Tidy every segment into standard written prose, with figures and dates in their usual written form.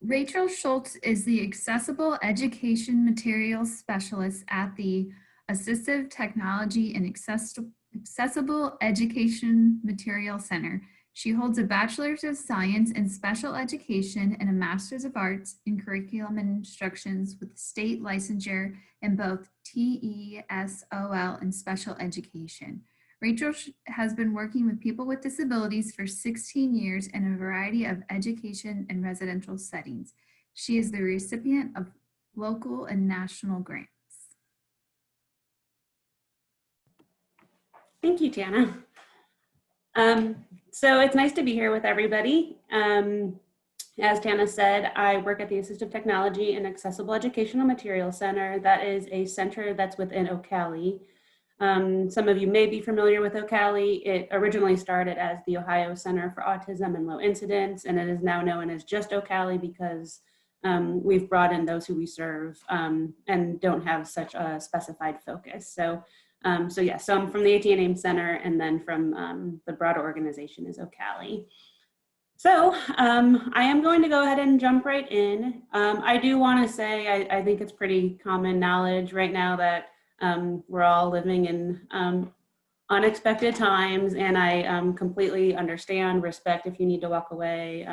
Rachel Schultz is the Accessible Education Materials Specialist at the Assistive Technology and Accessible Education Material Center. She holds a Bachelor's of Science in Special Education and a Master's of Arts in Curriculum and Instructions with state licensure in both TESOL and Special Education. Rachel has been working with people with disabilities for 16 years in a variety of education and residential settings. She is the recipient of local and national grants. Thank you, Tana. So it's nice to be here with everybody. As Tana said, I work at the Assistive Technology and Accessible Educational Materials Center. That is a center that's within Ocali. Some of you may be familiar with Ocali. It originally started as the Ohio Center for Autism and Low Incidence, and it is now known as just Ocali because we've brought in those who we serve and don't have such a specified focus. So I'm from the AT&M AIM Center, and then from the broader organization is Ocali. So I am going to go ahead and jump right in. I do want to say I think it's pretty common knowledge right now that we're all living in unexpected times, and I completely understand, respect if you need to walk away.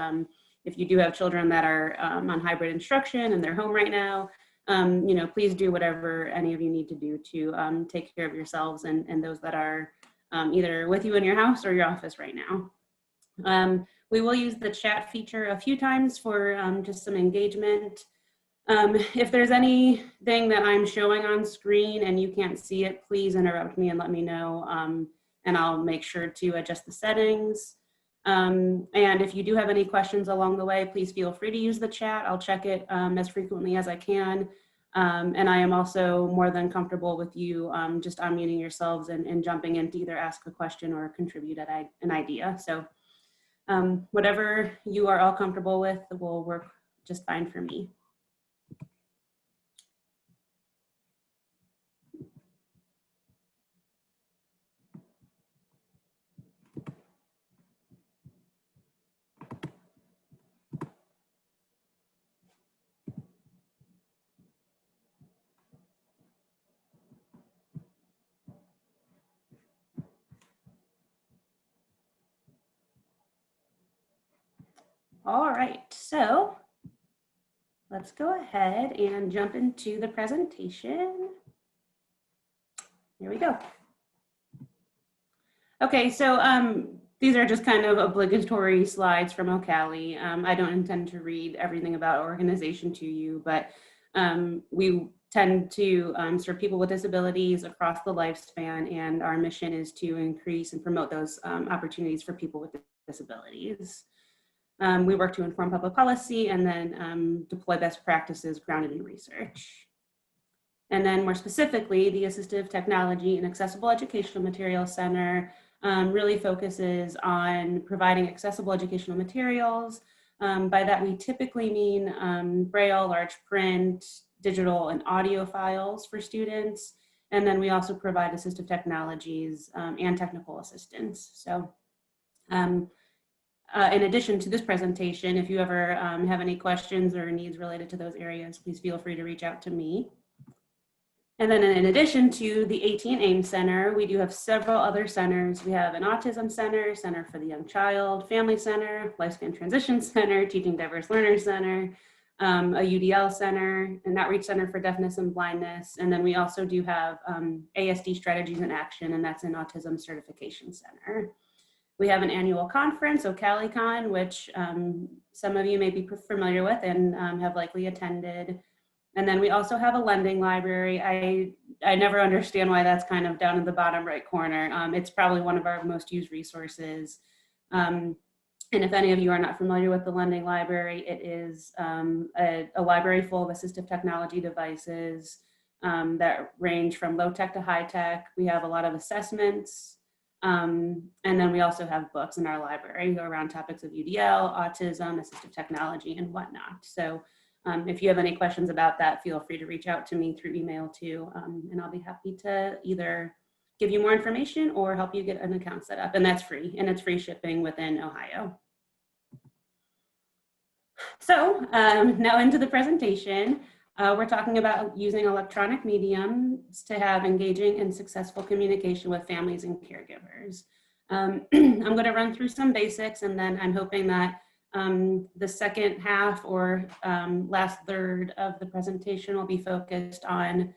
If you do have children that are on hybrid instruction and they're home right now, please do whatever any of you need to do to take care of yourselves and those that are either with you in your house or your office right now. We will use the chat feature a few times for just some engagement. If there's anything that I'm showing on screen and you can't see it, please interrupt me and let me know, and I'll make sure to adjust the settings. And if you do have any questions along the way, please feel free to use the chat. I'll check it as frequently as I can. And I am also more than comfortable with you just unmuting yourselves and jumping in to either ask a question or contribute an idea. So whatever you are all comfortable with will work just fine for me. All right, so let's go ahead and jump into the presentation. Here we go. Okay, so these are just kind of obligatory slides from Ocali. I don't intend to read everything about our organization to you, but we tend to serve people with disabilities across the lifespan, and our mission is to increase and promote those opportunities for people with disabilities. We work to inform public policy and then deploy best practices grounded in research. And then more specifically, the Assistive Technology and Accessible Educational Materials Center really focuses on providing accessible educational materials. By that, we typically mean Braille, large print, digital and audio files for students. And then we also provide assistive technologies and technical assistance. So in addition to this presentation, if you ever have any questions or needs related to those areas, please feel free to reach out to me. And then in addition to the AT&M AIM Center, we do have several other centers. We have an Autism Center, Center for the Young Child, Family Center, Lifespan Transition Center, Teaching Diverse Learners Center, a UDL Center, an Outreach Center for Deafness and Blindness. And then we also do have ASD Strategies in Action, and that's an Autism Certification Center. We have an annual conference, OcaliCon, which some of you may be familiar with and have likely attended. And then we also have a lending library. I never understand why that's kind of down in the bottom right corner. It's probably one of our most used resources. And if any of you are not familiar with the lending library, it is a library full of assistive technology devices that range from low tech to high tech. We have a lot of assessments. And then we also have books in our library around topics of UDL, autism, assistive technology, and whatnot. So if you have any questions about that, feel free to reach out to me through email too, and I'll be happy to either give you more information or help you get an account set up. And that's free, and it's free shipping within Ohio. So now into the presentation. We're talking about using electronic mediums to have engaging and successful communication with families and caregivers. I'm going to run through some basics, and then I'm hoping that the second half or last third of the presentation will be focused on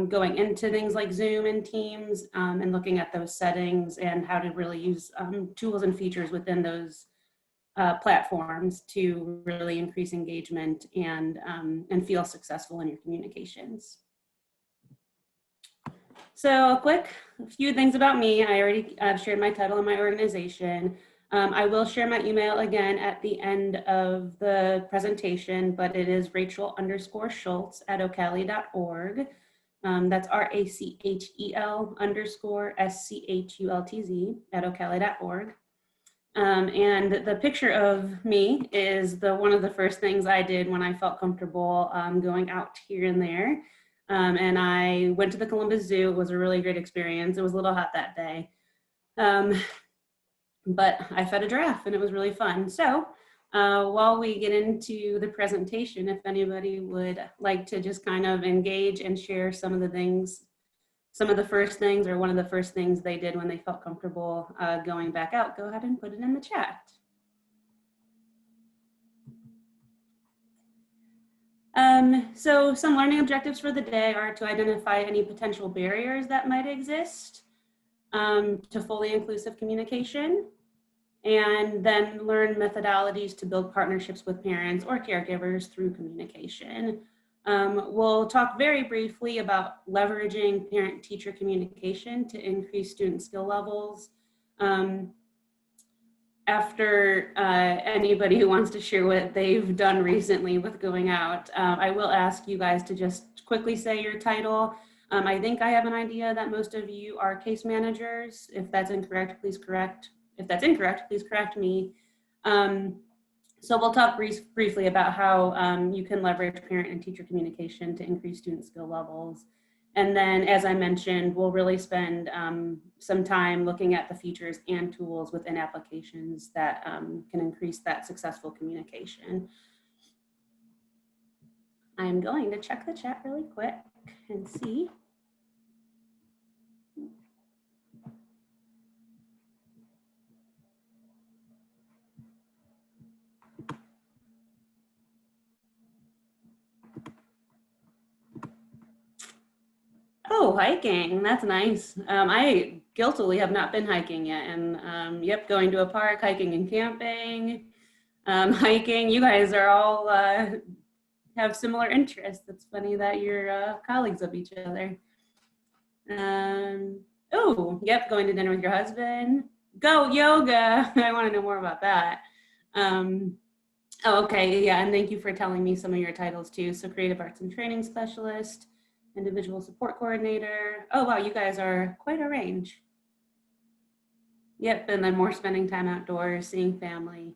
going into things like Zoom and Teams and looking at those settings and how to really use tools and features within those platforms to really increase engagement and feel successful in your communications. So a few things about me. I already shared my title and my organization. I will share my email again at the end of the presentation, but it is Rachel_Schultz@ocali.org. That's RACHEL_SCHULTZ@ocali.org. And the picture of me is one of the first things I did when I felt comfortable going out here and there. And I went to the Columbus Zoo. It was a really great experience. It was a little hot that day. But I fed a giraffe and it was really fun. So while we get into the presentation, if anybody would like to just kind of engage and share some of the things, some of the first things or one of the first things they did when they felt comfortable going back out, go ahead and put it in the chat. So some learning objectives for the day are to identify any potential barriers that might exist to fully inclusive communication, and then learn methodologies to build partnerships with parents or caregivers through communication. We'll talk very briefly about leveraging parent-teacher communication to increase student skill levels. After anybody who wants to share what they've done recently with going out, I will ask you guys to just quickly say your title. I think I have an idea that most of you are case managers. If that's incorrect, please correct. If that's incorrect, please correct me. So we'll talk briefly about how you can leverage parent and teacher communication to increase student skill levels. And then, as I mentioned, we'll really spend some time looking at the features and tools within applications that can increase that successful communication. I'm going to check the chat really quick and see. Oh, hiking, that's nice. I guiltily have not been hiking yet, and yep, going to a park, hiking and camping, hiking. You guys are all have similar interests. It's funny that you're colleagues of each other. Oh, yep, going to dinner with your husband. Go yoga. I want to know more about that. Oh, okay, yeah, and thank you for telling me some of your titles too. So creative arts and training specialist, individual support coordinator. Oh, wow, you guys are quite a range. Yep, and then more spending time outdoors, seeing family.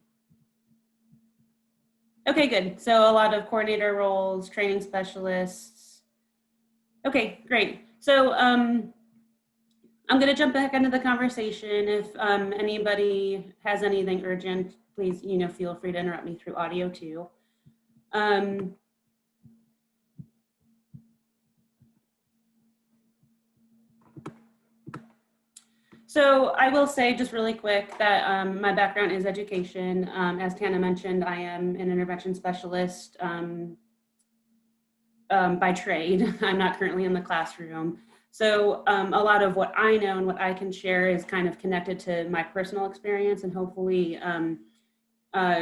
Okay, good. So a lot of coordinator roles, training specialists. Okay, great. So I'm going to jump back into the conversation. If anybody has anything urgent, please, feel free to interrupt me through audio too. So I will say just really quick that my background is education. As Tana mentioned, I am an intervention specialist by trade. I'm not currently in the classroom. So a lot of what I know and what I can share is kind of connected to my personal experience, and hopefully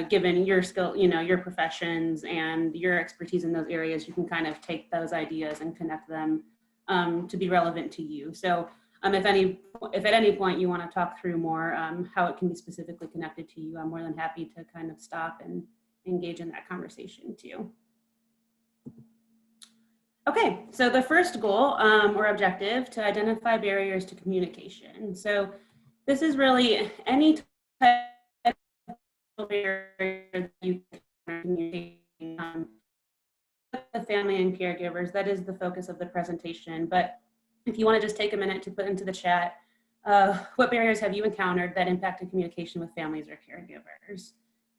given your skill, your professions and your expertise in those areas, you can kind of take those ideas and connect them to be relevant to you. So if at any point you want to talk through more how it can be specifically connected to you, I'm more than happy to kind of stop and engage in that conversation too. Okay, so the first goal or objective, to identify barriers to communication. So this is really any type of barrier that you can communicate with the family and caregivers. That is the focus of the presentation. But if you want to just take a minute to put into the chat, what barriers have you encountered that impacted communication with families or caregivers?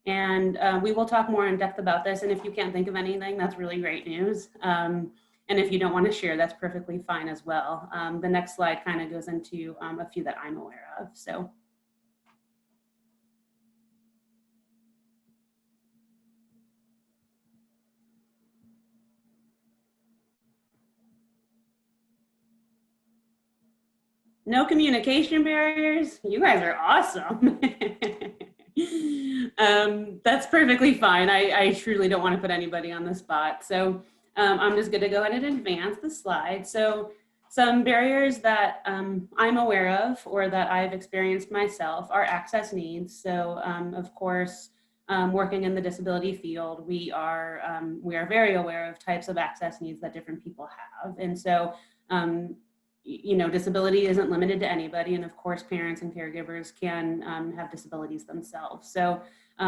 And we will talk more in depth about this. And if you can't think of anything, that's really great news. And if you don't want to share, that's perfectly fine as well. The next slide kind of goes into a few that I'm aware of. So. No communication barriers. You guys are awesome. That's perfectly fine. I truly don't want to put anybody on the spot. So I'm just going to go ahead and advance the slide. So some barriers that I'm aware of or that I've experienced myself are access needs. So of course, working in the disability field, we are very aware of types of access needs that different people have. And so you know, disability isn't limited to anybody. And of course, parents and caregivers can have disabilities themselves. So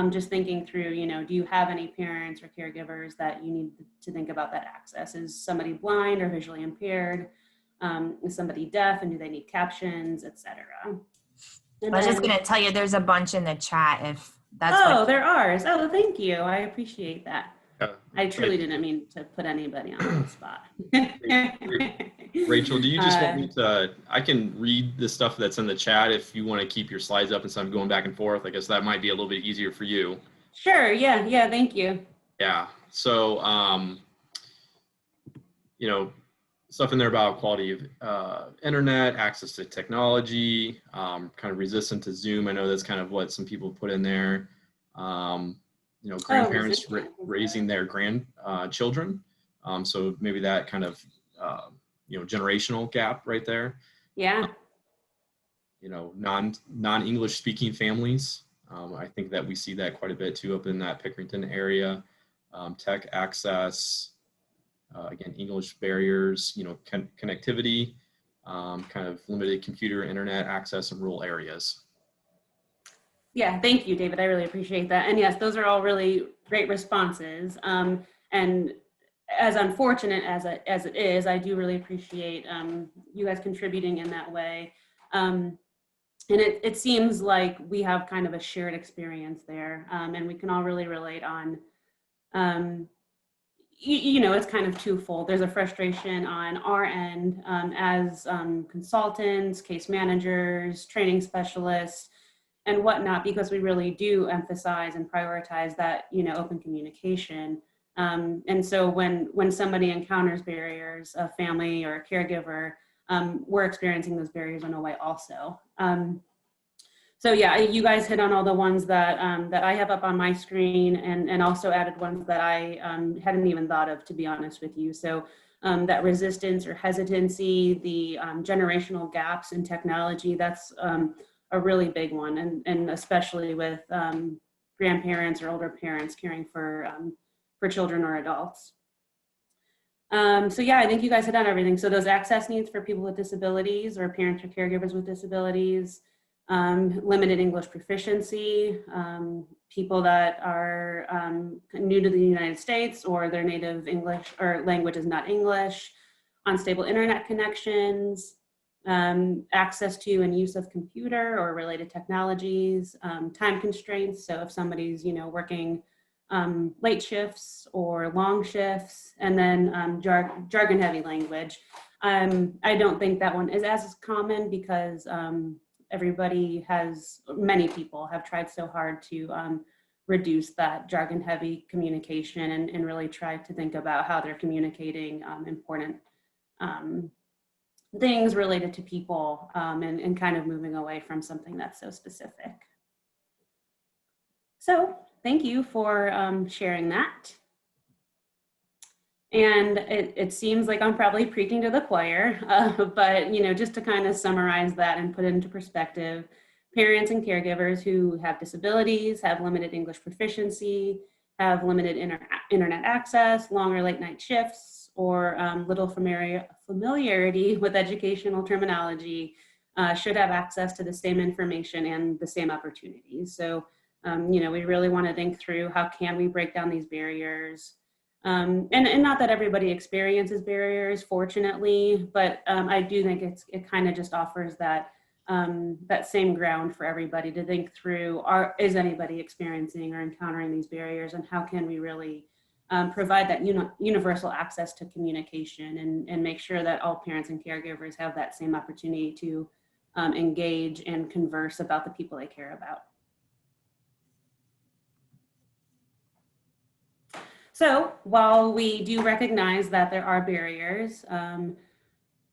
just thinking through, you know, do you have any parents or caregivers that you need to think about that access? Is somebody blind or visually impaired? Is somebody deaf, and do they need captions, etc.? I was just going to tell you, there's a bunch in the chat if that's there are. Oh, thank you. I appreciate that. I truly didn't mean to put anybody on the spot. Rachel, do you just want me to, I can read the stuff that's in the chat if you want to keep your slides up instead of going back and forth. I guess that might be a little bit easier for you. Sure, yeah, thank you. Yeah, so, you know, stuff in there about quality of internet, access to technology, kind of resistant to Zoom. I know that's kind of what some people put in there. You know, grandparents raising their grandchildren. So maybe that kind of, you know, generational gap right there. Yeah. You know, non-English speaking families. I think that we see that quite a bit too up in that Pickerington area. Tech access, again, English barriers, you know, connectivity, kind of limited computer internet access in rural areas. Yeah, thank you, David. I really appreciate that. And yes, those are all really great responses. And as unfortunate as it is, I do really appreciate you guys contributing in that way. And it seems like we have kind of a shared experience there, and we can all really relate on, you know, it's kind of twofold. There's a frustration on our end as consultants, case managers, training specialists, and whatnot, because we really do emphasize and prioritize that, you know, open communication. And so when somebody encounters barriers, a family or a caregiver, we're experiencing those barriers in a way also. So yeah, you guys hit on all the ones that that I have up on my screen, and also added ones that I hadn't even thought of, to be honest with you. So that resistance or hesitancy, the generational gaps in technology, that's a really big one, and especially with grandparents or older parents caring for children or adults. So yeah, I think you guys hit on everything. So those access needs for people with disabilities or parents or caregivers with disabilities, limited English proficiency, people that are new to the United States or their native English or language is not English, unstable internet connections, access to and use of computer or related technologies, time constraints. So if somebody's, you know, working late shifts or long shifts, and then jargon heavy language. I don't think that one is as common because many people have tried so hard to reduce that jargon heavy communication and really try to think about how they're communicating important things related to people, and kind of moving away from something that's so specific. So thank you for sharing that. And it seems like I'm probably preaching to the choir, but you know, just to kind of summarize that and put it into perspective, parents and caregivers who have disabilities, have limited English proficiency, have limited internet access, longer late night shifts, or little familiarity with educational terminology should have access to the same information and the same opportunities. So, you know, we really want to think through how can we break down these barriers. And not that everybody experiences barriers, fortunately, but I do think it kind of just offers that that same ground for everybody to think through, is anybody experiencing or encountering these barriers, and how can we really provide that universal access to communication, and make sure that all parents and caregivers have that same opportunity to engage and converse about the people they care about. So while we do recognize that there are barriers,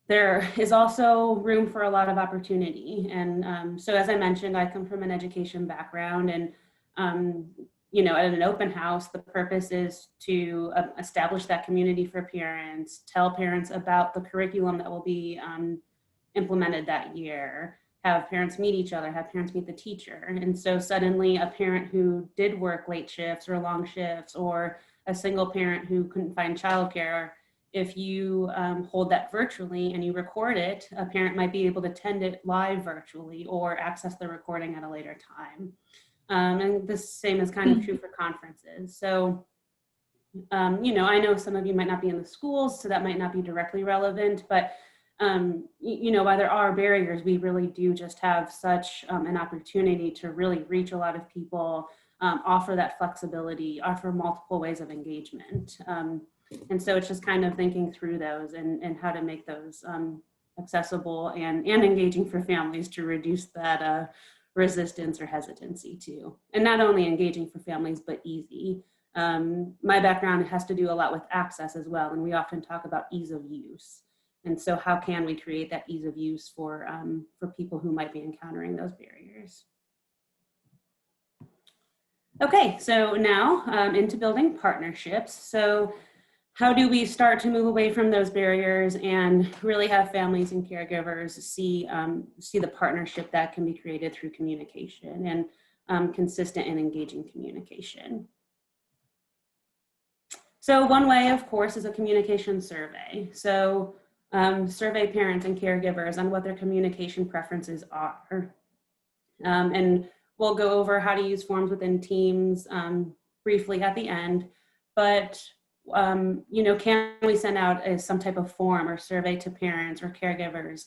there is also room for a lot of opportunity. And so as I mentioned, I come from an education background, and you know, at an open house, the purpose is to establish that community for parents, tell parents about the curriculum that will be implemented that year, have parents meet each other, have parents meet the teacher. And so suddenly a parent who did work late shifts or long shifts, or a single parent who couldn't find childcare, if you hold that virtually and you record it, a parent might be able to attend it live virtually or access the recording at a later time. And the same is kind of true for conferences. So, you know, I know some of you might not be in the schools, so that might not be directly relevant, but you know, while there are barriers, we really do just have such an opportunity to really reach a lot of people, offer that flexibility, offer multiple ways of engagement. And so it's just kind of thinking through those, and how to make those accessible and engaging for families to reduce that resistance or hesitancy too. And not only engaging for families, but easy. My background has to do a lot with access as well, and we often talk about ease of use. And so how can we create that ease of use for people who might be encountering those barriers? Okay, so now into building partnerships. So how do we start to move away from those barriers and really have families and caregivers see the partnership that can be created through communication and consistent and engaging communication? So one way, of course, is a communication survey. So survey parents and caregivers on what their communication preferences are. And we'll go over how to use forms within teams briefly at the end, but you know, can we send out some type of form or survey to parents or caregivers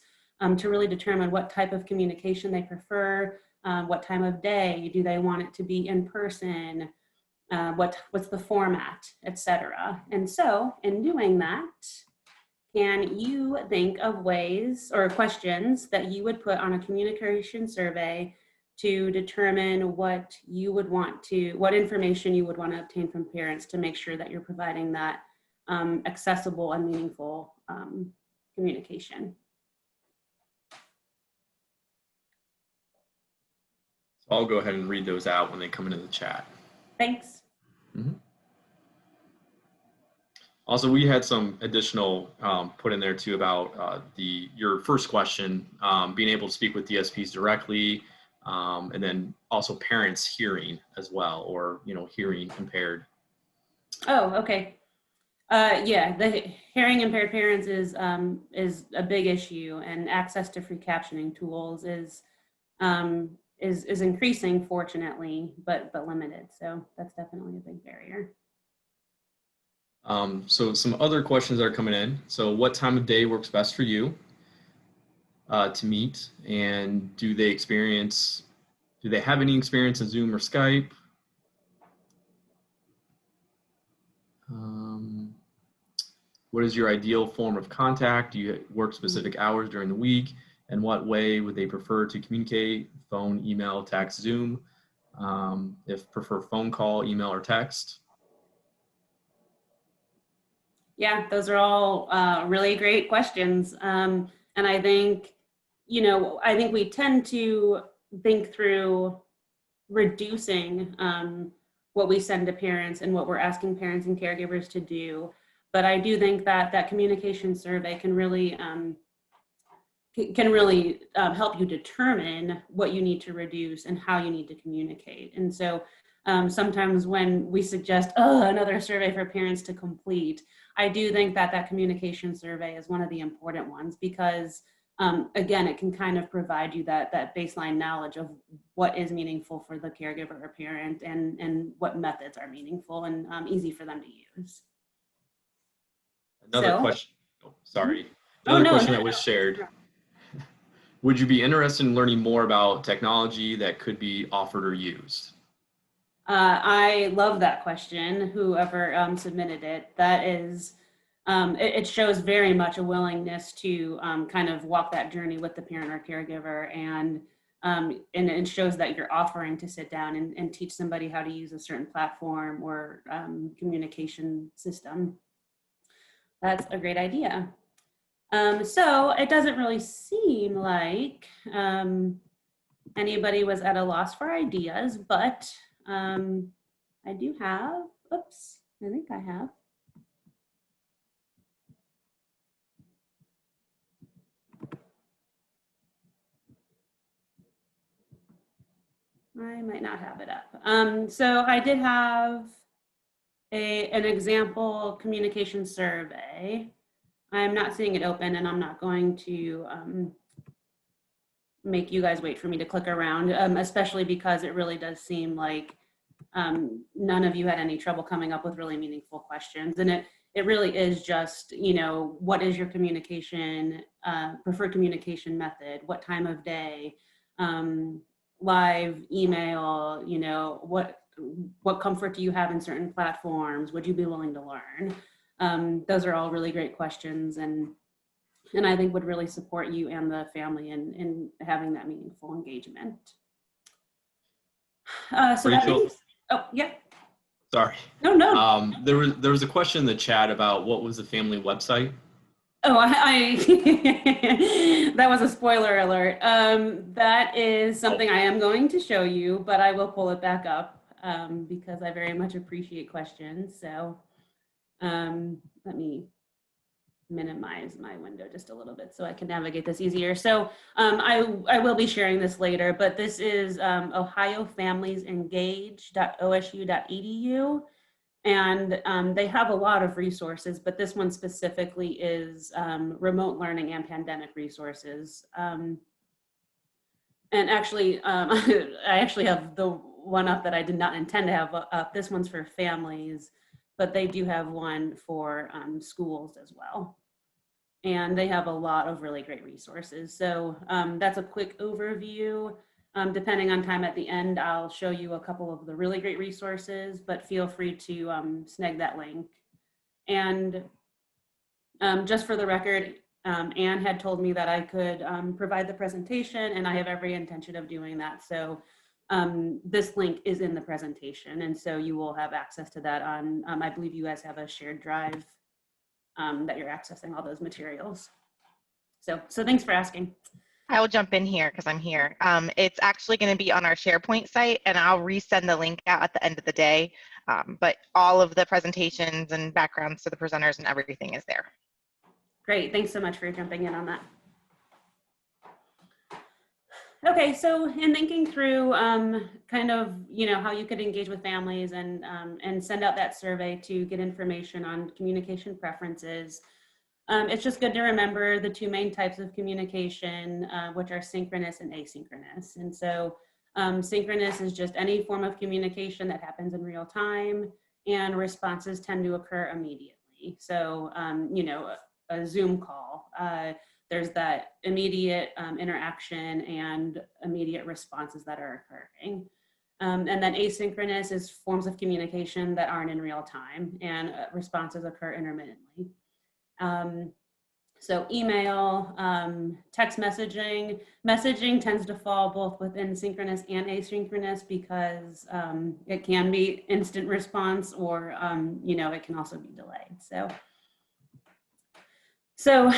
to really determine what type of communication they prefer, what time of day, do they want it to be in person, what's the format, etc. And so in doing that, can you think of ways or questions that you would put on a communication survey to determine what you would want to, what information you would want to obtain from parents to make sure that you're providing that accessible and meaningful communication? I'll go ahead and read those out when they come into the chat. Thanks. Mm-hmm. Also, we had some additional put in there too about your first question, being able to speak with DSPs directly, and then also parents hearing as well, or, you know, hearing impaired. Oh, okay. Yeah, the hearing impaired parents is a big issue, and access to free captioning tools is increasing, fortunately, but limited. So that's definitely a big barrier. So some other questions are coming in. So what time of day works best for you to meet? And do they have any experience in Zoom or Skype? What is your ideal form of contact? Do you work specific hours during the week? And what way would they prefer to communicate? Phone, email, text, Zoom? If prefer phone call, email, or text? Yeah, those are all really great questions. And I think, you know, I think we tend to think through reducing what we send to parents and what we're asking parents and caregivers to do. But I do think that that communication survey can really help you determine what you need to reduce and how you need to communicate. And so sometimes when we suggest another survey for parents to complete, I do think that that communication survey is one of the important ones, because again, it can kind of provide you that baseline knowledge of what is meaningful for the caregiver or parent, and what methods are meaningful and easy for them to use. Another question. Oh, sorry. Another question that was shared. Would you be interested in learning more about technology that could be offered or used? I love that question, whoever submitted it. That is, it shows very much a willingness to kind of walk that journey with the parent or caregiver, and it shows that you're offering to sit down and teach somebody how to use a certain platform or communication system. That's a great idea. So it doesn't really seem like anybody was at a loss for ideas, but I do have, oops, I think I have. I might not have it up. So I did have an example communication survey. I'm not seeing it open, and I'm not going to make you guys wait for me to click around, especially because it really does seem like none of you had any trouble coming up with really meaningful questions. And it really is just, you know, what is your communication, preferred communication method? What time of day? Live, email, you know, what comfort do you have in certain platforms? Would you be willing to learn? Those are all really great questions, and I think would really support you and the family in having that meaningful engagement. So that Rachel? means, oh, yeah. Sorry. No. There was a question in the chat about what was the family website. Oh, that was a spoiler alert. That is something I am going to show you, but I will pull it back up because I very much appreciate questions. So let me minimize my window just a little bit so I can navigate this easier. So I will be sharing this later, but this is ohiofamiliesengage.osu.edu. And they have a lot of resources, but this one specifically is remote learning and pandemic resources. And actually, I actually have the one up that I did not intend to have up. This one's for families, but they do have one for schools as well. And they have a lot of really great resources. So that's a quick overview. Depending on time at the end, I'll show you a couple of the really great resources, but feel free to snag that link. And just for the record, Anne had told me that I could provide the presentation, and I have every intention of doing that. So this link is in the presentation, and so you will have access to that on, I believe you guys have a shared drive that you're accessing all those materials. So thanks for asking. I will jump in here because I'm here. It's actually going to be on our SharePoint site, and I'll resend the link out at the end of the day. But all of the presentations and backgrounds to the presenters and everything is there. Great, thanks so much for jumping in on that. Okay, so in thinking through kind of, you know, how you could engage with families and send out that survey to get information on communication preferences, it's just good to remember the two main types of communication, which are synchronous and asynchronous. And so synchronous is just any form of communication that happens in real time, and responses tend to occur immediately. So, you know, a Zoom call, there's that immediate interaction and immediate responses that are occurring. And then asynchronous is forms of communication that aren't in real time, and responses occur intermittently. So email, text messaging tends to fall both within synchronous and asynchronous because it can be instant response, or you know, it can also be delayed. So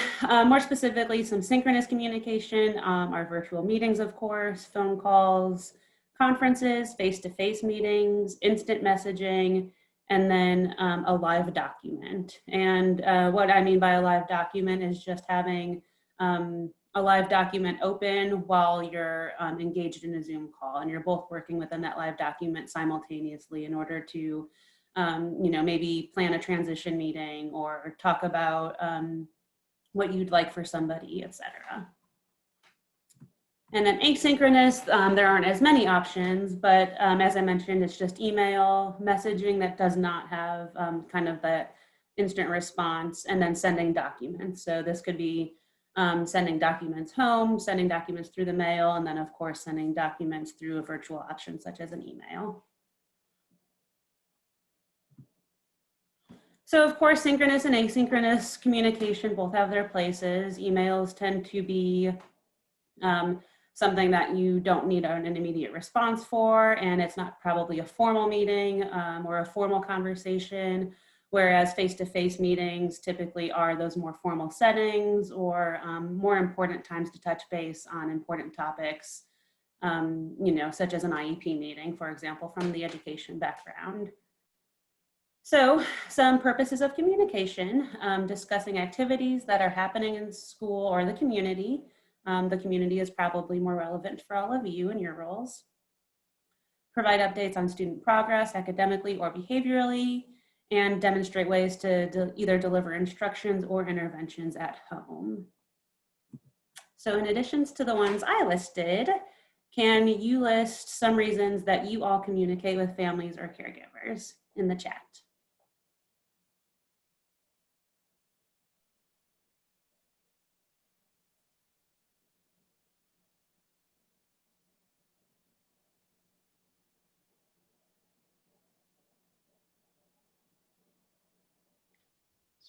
more specifically, some synchronous communication are virtual meetings, of course, phone calls, conferences, face-to-face meetings, instant messaging, and then a live document. And what I mean by a live document is just having a live document open while you're engaged in a Zoom call, and you're both working within that live document simultaneously in order to, you know, maybe plan a transition meeting or talk about what you'd like for somebody, etc. And then asynchronous, there aren't as many options, but as I mentioned, it's just email messaging that does not have kind of that instant response, and then sending documents. So this could be sending documents home, sending documents through the mail, and then of course sending documents through a virtual option such as an email. So of course, synchronous and asynchronous communication both have their places. Emails tend to be something that you don't need an immediate response for, and it's not probably a formal meeting or a formal conversation, whereas face-to-face meetings typically are those more formal settings or more important times to touch base on important topics, you know, such as an IEP meeting, for example, from the education background. So some purposes of communication, discussing activities that are happening in school or the community. The community is probably more relevant for all of you in your roles. Provide updates on student progress academically or behaviorally, and demonstrate ways to either deliver instructions or interventions at home. So in addition to the ones I listed, can you list some reasons that you all communicate with families or caregivers in the chat?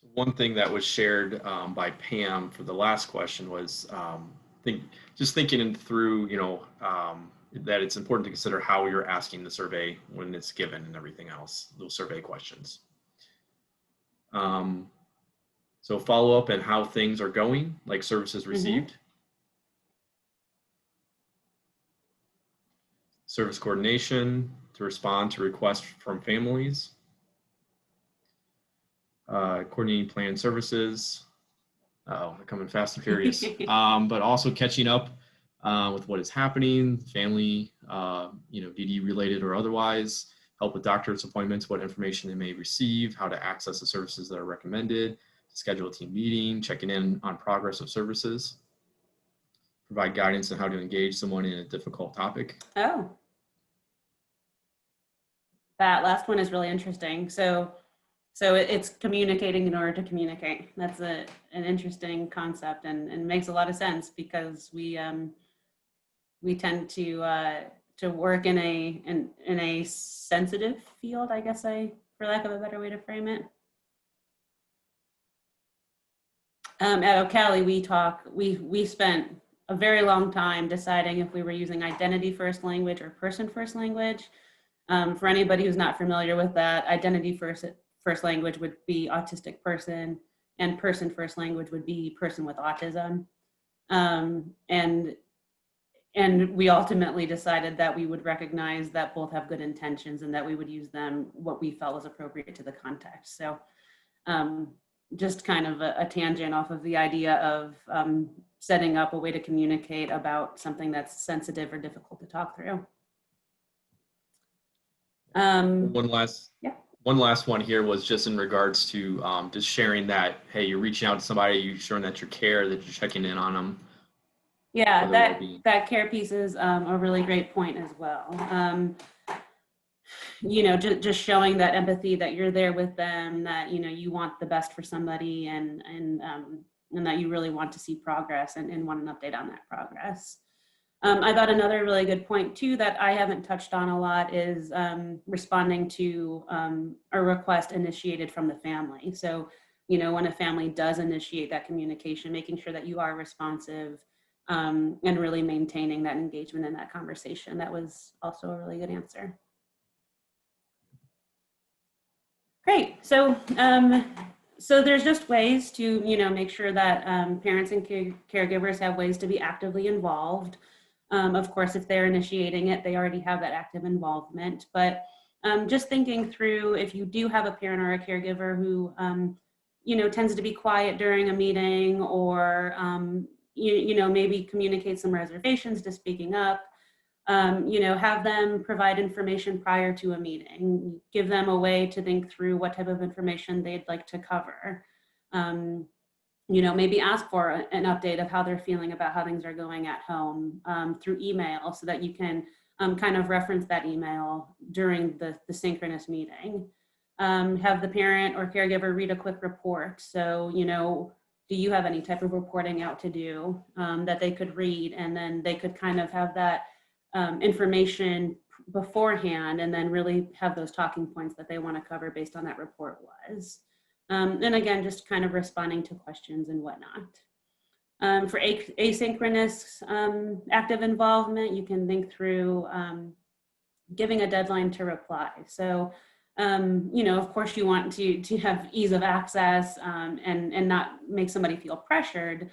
So one thing that was shared by Pam for the last question was just thinking through, you know, that it's important to consider how you're asking the survey when it's given and everything else, those survey questions. So follow up and how things are going, like services received. Service coordination to respond to requests from families. Coordinating planned services. Oh, they're coming fast and furious. But also catching up with what is happening, family, you know, DD related or otherwise. Help with doctor's appointments, what information they may receive, how to access the services that are recommended, schedule a team meeting, checking in on progress of services. Provide guidance on how to engage someone in a difficult topic. Oh, that last one is really interesting. So it's communicating in order to communicate. That's an interesting concept and makes a lot of sense because we tend to work in a sensitive field, I guess, for lack of a better way to frame it. At O'Calley, we spent a very long time deciding if we were using identity first language or person first language. For anybody who's not familiar with that, identity first language would be autistic person, and person first language would be person with autism. And we ultimately decided that we would recognize that both have good intentions and that we would use them what we felt was appropriate to the context. So just kind of a tangent off of the idea of setting up a way to communicate about something that's sensitive or difficult to talk through. One last one here was just in regards to just sharing that, hey, you're reaching out to somebody, you're showing that you care, that you're checking in on them. Yeah, that care piece is a really great point as well. You know, just showing that empathy, that you're there with them, that, you know, you want the best for somebody and that you really want to see progress and want an update on that progress. I thought another really good point too that I haven't touched on a lot is responding to a request initiated from the family. So, you know, when a family does initiate that communication, making sure that you are responsive and really maintaining that engagement in that conversation. That was also a really good answer. Great. So, so there's just ways to, you know, make sure that parents and caregivers have ways to be actively involved. Of course, if they're initiating it, they already have that active involvement. But just thinking through, if you do have a parent or a caregiver who, you know, tends to be quiet during a meeting or, you know, maybe communicate some reservations to speaking up, you know, have them provide information prior to a meeting, give them a way to think through what type of information they'd like to cover. You know, maybe ask for an update of how they're feeling about how things are going at home through email so that you can kind of reference that email during the synchronous meeting. Have the parent or caregiver read a quick report. So, you know, do you have any type of reporting out to do that they could read, and then they could kind of have that information beforehand, and then really have those talking points that they want to cover based on that report was. And again, just kind of responding to questions and whatnot. For asynchronous active involvement, you can think through giving a deadline to reply. So, you know, of course you want to have ease of access and not make somebody feel pressured,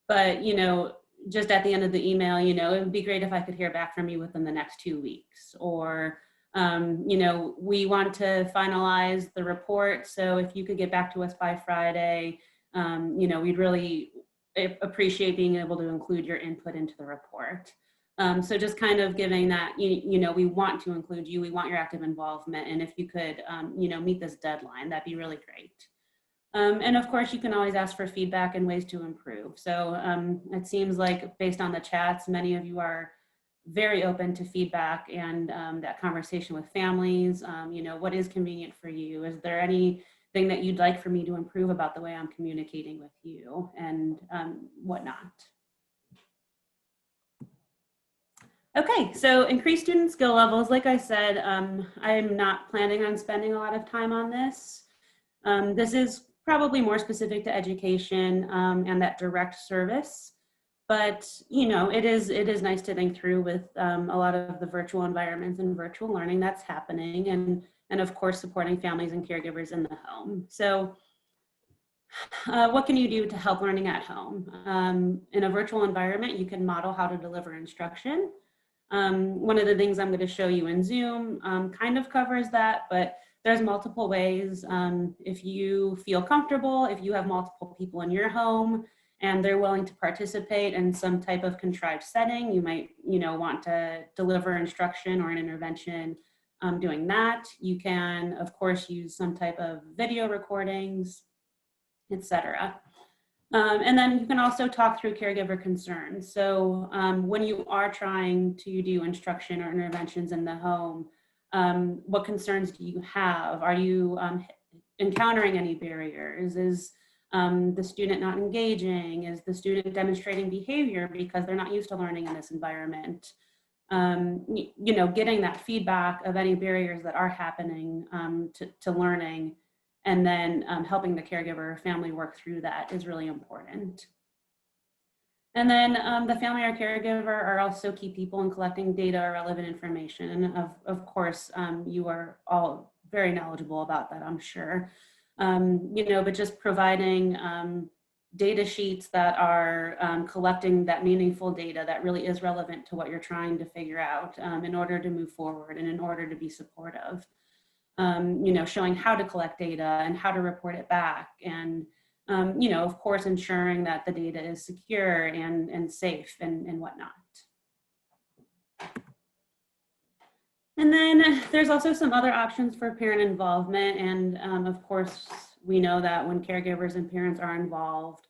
but, you know, just at the end of the email, you know, it would be great if I could hear back from you within the next 2 weeks, or, you know, we want to finalize the report. So if you could get back to us by Friday, you know, we'd really appreciate being able to include your input into the report. So just kind of giving that, you know, we want to include you, we want your active involvement. And if you could, you know, meet this deadline, that'd be really great. And of course, you can always ask for feedback and ways to improve. So it seems like based on the chats, many of you are very open to feedback and that conversation with families. You know, what is convenient for you? Is there anything that you'd like for me to improve about the way I'm communicating with you, and whatnot? Okay, so increase student skill levels. Like I said, I'm not planning on spending a lot of time on this. This is probably more specific to education and that direct service. But, you know, it is nice to think through with a lot of the virtual environments and virtual learning that's happening, and of course, supporting families and caregivers in the home. So what can you do to help learning at home? In a virtual environment, you can model how to deliver instruction. One of the things I'm going to show you in Zoom kind of covers that, but there's multiple ways. If you feel comfortable, if you have multiple people in your home and they're willing to participate in some type of contrived setting, you might, you know, want to deliver instruction or an intervention doing that. You can, of course, use some type of video recordings, etc. And then you can also talk through caregiver concerns. So when you are trying to do instruction or interventions in the home, what concerns do you have? Are you encountering any barriers? Is the student not engaging? Is the student demonstrating behavior because they're not used to learning in this environment? You know, getting that feedback of any barriers that are happening to learning, and then helping the caregiver or family work through that is really important. And then the family or caregiver are also key people in collecting data or relevant information. And of course, you are all very knowledgeable about that, I'm sure. You know, but just providing data sheets that are collecting that meaningful data that really is relevant to what you're trying to figure out in order to move forward and in order to be supportive. You know, showing how to collect data and how to report it back, and you know, of course, ensuring that the data is secure and safe and whatnot. And then there's also some other options for parent involvement, and of course, we know that when caregivers and parents are involved,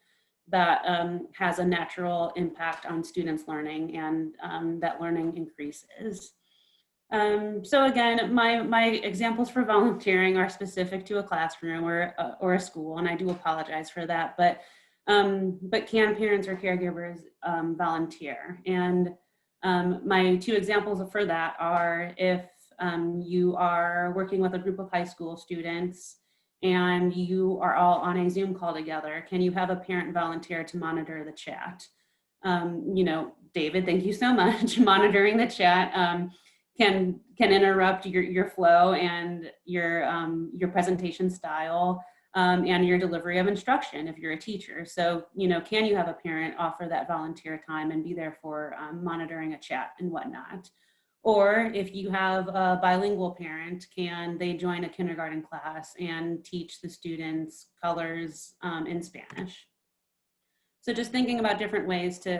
that has a natural impact on students' learning, and that learning increases. So again, my examples for volunteering are specific to a classroom or a school, and I do apologize for that, but can parents or caregivers volunteer? And my two examples for that are if you are working with a group of high school students and you are all on a Zoom call together, can you have a parent volunteer to monitor the chat? You know, David, thank you so much. Monitoring the chat can interrupt your flow and your presentation style and your delivery of instruction if you're a teacher. So, you know, can you have a parent offer that volunteer time and be there for monitoring a chat and whatnot? Or if you have a bilingual parent, can they join a kindergarten class and teach the students colors in Spanish? So just thinking about different ways to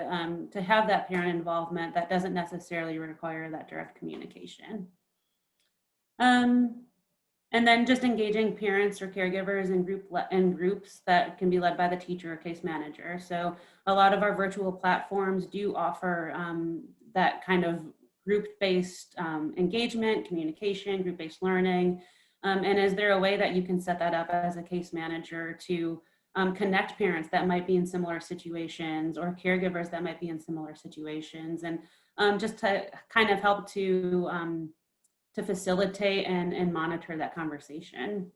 have that parent involvement that doesn't necessarily require that direct communication. And then just engaging parents or caregivers in groups that can be led by the teacher or case manager. So a lot of our virtual platforms do offer that kind of group-based engagement, communication, group-based learning. And is there a way that you can set that up as a case manager to connect parents that might be in similar situations or caregivers that might be in similar situations, and just to kind of help to facilitate and monitor that conversation.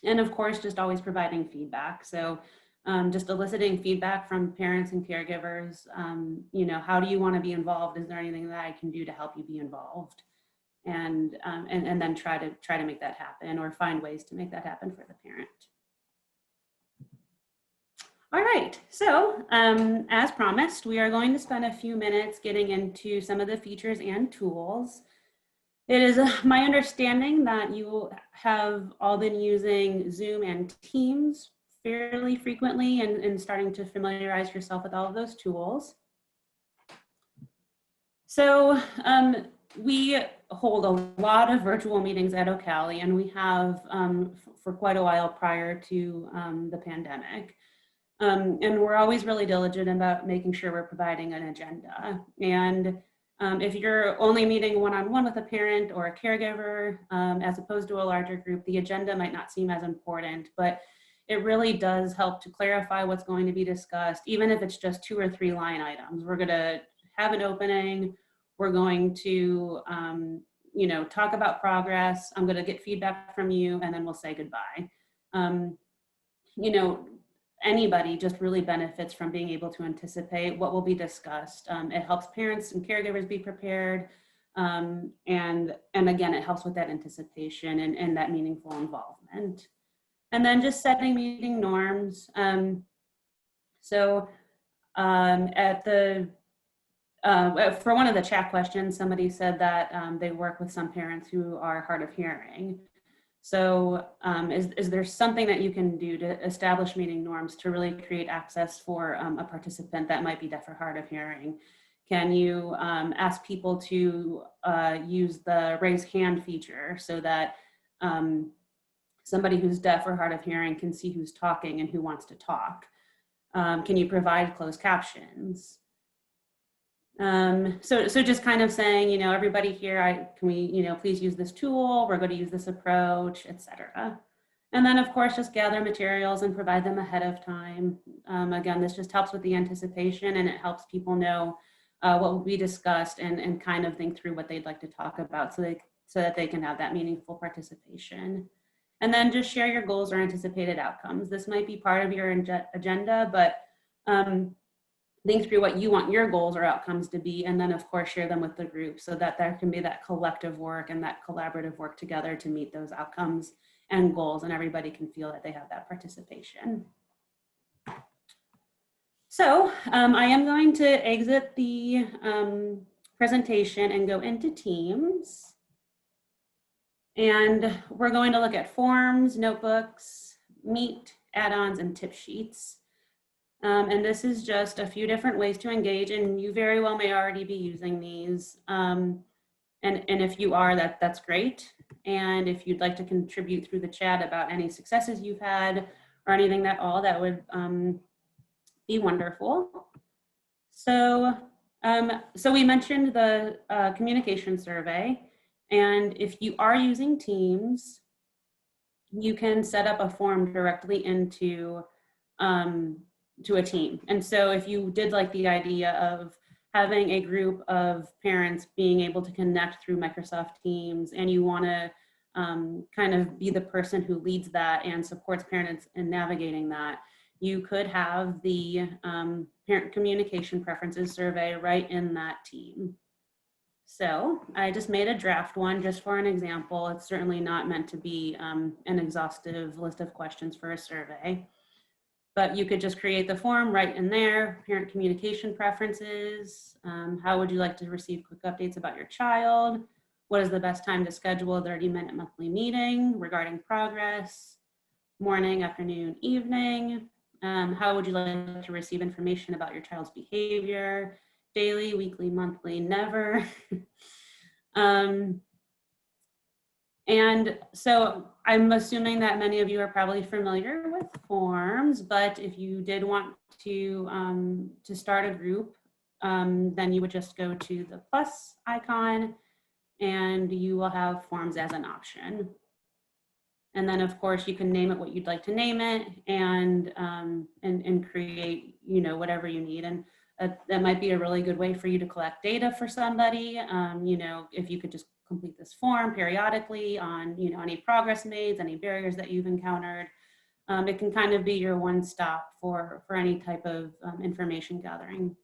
And of course, just always providing feedback. So just eliciting feedback from parents and caregivers. You know, how do you want to be involved? Is there anything that I can do to help you be involved? And then try to make that happen, or find ways to make that happen for the parent. All right, so as promised, we are going to spend a few minutes getting into some of the features and tools. It is my understanding that you have all been using Zoom and Teams fairly frequently and starting to familiarize yourself with all of those tools. So we hold a lot of virtual meetings at Ocali, and we have for quite a while prior to the pandemic. And we're always really diligent about making sure we're providing an agenda. And if you're only meeting one-on-one with a parent or a caregiver, as opposed to a larger group, the agenda might not seem as important, but it really does help to clarify what's going to be discussed, even if it's just 2 or 3 line items. We're going to have an opening. We're going to, you know, talk about progress. I'm going to get feedback from you, and then we'll say goodbye. You know, anybody just really benefits from being able to anticipate what will be discussed. It helps parents and caregivers be prepared. And again, it helps with that anticipation and that meaningful involvement. And then just setting meeting norms. For one of the chat questions, somebody said that they work with some parents who are hard of hearing. So is there something that you can do to establish meeting norms to really create access for a participant that might be deaf or hard of hearing? Can you ask people to use the raise hand feature so that somebody who's deaf or hard of hearing can see who's talking and who wants to talk? Can you provide closed captions? So just kind of saying, you know, everybody here, can we, you know, please use this tool, we're going to use this approach, etc. And then of course, just gather materials and provide them ahead of time. Again, this just helps with the anticipation, and it helps people know what will be discussed and kind of think through what they'd like to talk about so that they can have that meaningful participation. And then just share your goals or anticipated outcomes. This might be part of your agenda, but think through what you want your goals or outcomes to be, and then of course share them with the group so that there can be that collective work and that collaborative work together to meet those outcomes and goals, and everybody can feel that they have that participation. So I am going to exit the presentation and go into Teams. And we're going to look at forms, notebooks, Meet, add-ons, and tip sheets. And this is just a few different ways to engage, and you very well may already be using these. And if you are, that's great. And if you'd like to contribute through the chat about any successes you've had or anything at all, that would be wonderful. So we mentioned the communication survey, and if you are using Teams, you can set up a form directly into to a team. And so if you did like the idea of having a group of parents being able to connect through Microsoft Teams, and you want to kind of be the person who leads that and supports parents in navigating that, you could have the parent communication preferences survey right in that team. So I just made a draft one just for an example. It's certainly not meant to be an exhaustive list of questions for a survey, but you could just create the form right in there. Parent communication preferences. How would you like to receive quick updates about your child? What is the best time to schedule a 30-minute monthly meeting regarding progress? Morning, afternoon, evening. How would you like to receive information about your child's behavior? Daily, weekly, monthly, never. And so I'm assuming that many of you are probably familiar with forms, but if you did want to start a group, then you would just go to the plus icon and you will have forms as an option. And then of course you can name it what you'd like to name it, and create, you know, whatever you need. And that might be a really good way for you to collect data for somebody. You know, if you could just complete this form periodically on, you know, any progress made, any barriers that you've encountered. It can kind of be your one stop for any type of information gathering.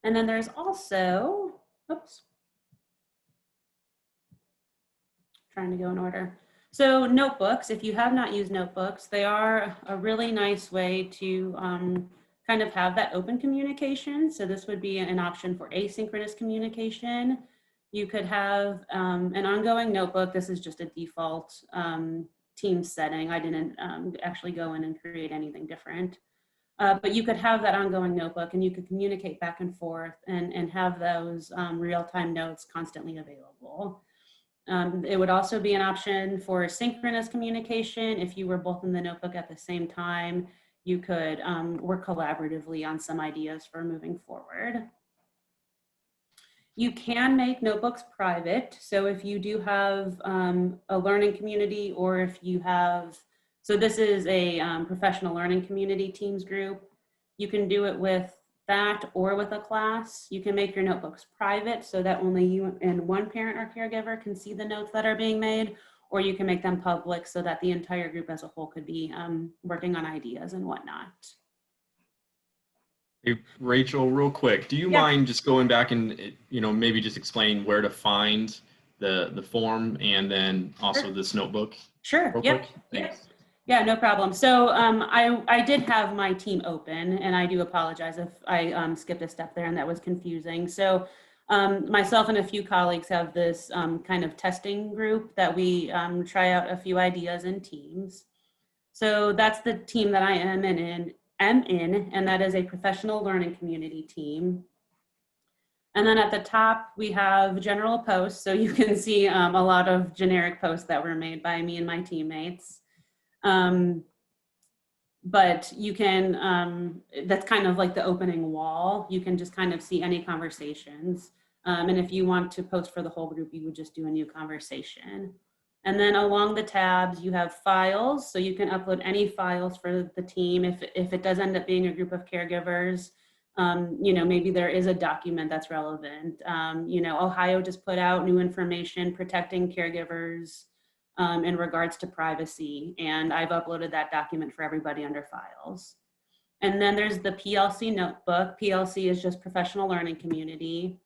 And then there's also, oops, trying to go in order. So notebooks, if you have not used notebooks, they are a really nice way to kind of have that open communication. So this would be an option for asynchronous communication. You could have an ongoing notebook. This is just a default team setting. I didn't actually go in and create anything different. But you could have that ongoing notebook, and you could communicate back and forth and have those real-time notes constantly available. It would also be an option for synchronous communication. If you were both in the notebook at the same time, you could work collaboratively on some ideas for moving forward. You can make notebooks private. So if you do have a learning community, or if you have, so this is a professional learning community teams group, you can do it with that or with a class. You can make your notebooks private so that only you and one parent or caregiver can see the notes that are being made, or you can make them public so that the entire group as a whole could be working on ideas and whatnot. Hey, Rachel, real quick, do you mind just going back and, you know, maybe just explain where to find the form and then also this notebook? Sure. Real Yep. quick? Thanks. Yeah, no problem. So I did have my team open, and I do apologize if I skipped a step there and that was confusing. So myself and a few colleagues have this kind of testing group that we try out a few ideas in teams. So that's the team that I am in, and that is a professional learning community team. And then at the top, we have general posts. So you can see a lot of generic posts that were made by me and my teammates. But you can, that's kind of like the opening wall. You can just kind of see any conversations. And if you want to post for the whole group, you would just do a new conversation. And then along the tabs, you have files. So you can upload any files for the team. If it does end up being a group of caregivers, you know, maybe there is a document that's relevant. You know, Ohio just put out new information protecting caregivers in regards to privacy, and I've uploaded that document for everybody under files. And then there's the PLC notebook. PLC is just professional learning community.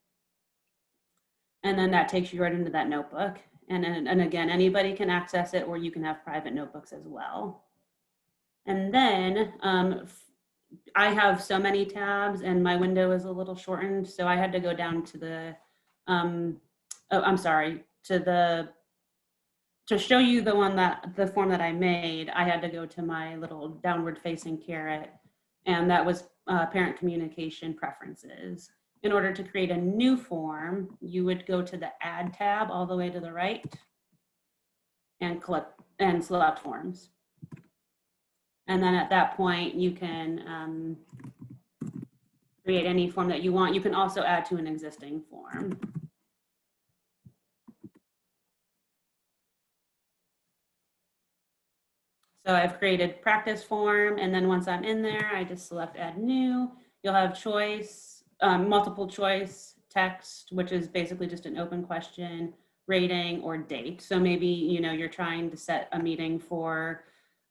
And then that takes you right into that notebook. And again, anybody can access it, or you can have private notebooks as well. And then I have so many tabs and my window is a little shortened. So I had to go down to the, to show you the form that I made, I had to go to my little downward facing caret, and that was parent communication preferences. In order to create a new form, you would go to the add tab all the way to the right and select forms. And then at that point, you can create any form that you want. You can also add to an existing form. So I've created practice form, and then once I'm in there, I just select add new. You'll have choice, multiple choice, text, which is basically just an open question, rating, or date. So maybe, you know, you're trying to set a meeting for